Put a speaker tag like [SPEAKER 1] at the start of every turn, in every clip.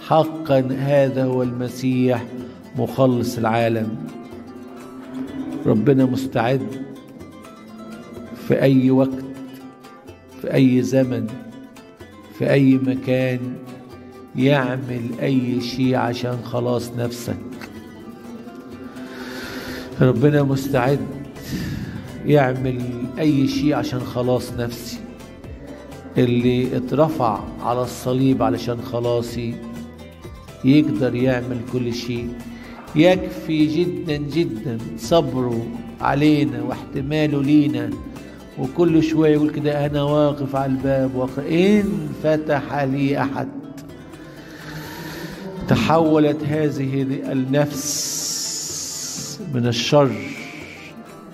[SPEAKER 1] حقا هذا هو المسيح مخلص العالم. ربنا مستعد في أي وقت، في أي زمن، في أي مكان يعمل أي شيء عشان خلاص نفسك. ربنا مستعد يعمل أي شيء عشان خلاص نفسي. اللي اترفع على الصليب علشان خلاصي يقدر يعمل كل شيء. يكفي جدا جدا صبره علينا واحتماله لينا، وكل شوية يقول كده أنا واقف على الباب إن فتح لي أحد. تحولت هذه النفس من الشر،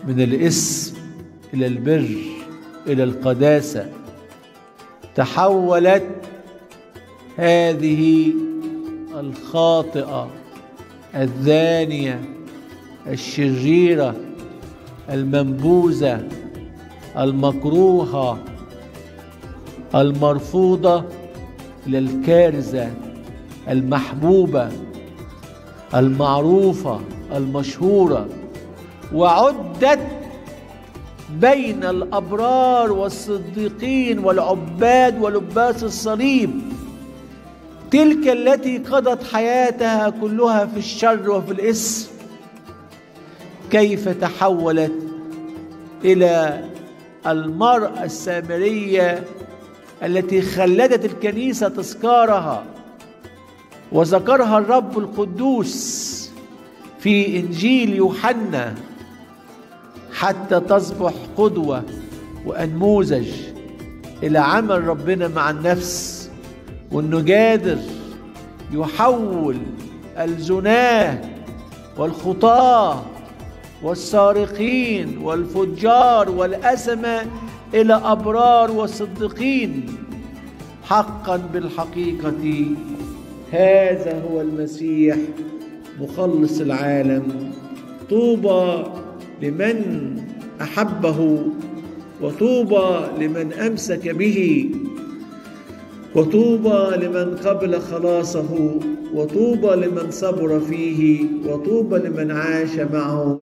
[SPEAKER 1] من الإثم إلى البر، إلى القداسة. تحولت هذه الخاطئة الزانية الشريرة المنبوذة المكروهة المرفوضة إلى الكارثة المحبوبة المعروفة المشهورة، وعدت بين الأبرار والصديقين والعباد ولباس الصليب، تلك التي قضت حياتها كلها في الشر وفي الإثم، كيف تحولت إلى المرأة السامرية التي خلدت الكنيسة تذكارها وذكرها الرب القدوس في إنجيل يوحنا، حتى تصبح قدوة وأنموذج إلى عمل ربنا مع النفس، وأنه قادر يحول الزناه والخطاة والسارقين والفجار والأسمة إلى أبرار وصديقين. حقا بالحقيقة هذا هو المسيح مخلص العالم. طوبى لمن أحبه، وطوبى لمن أمسك به، وطوبى لمن قبل خلاصه، وطوبى لمن صبر فيه، وطوبى لمن عاش معه.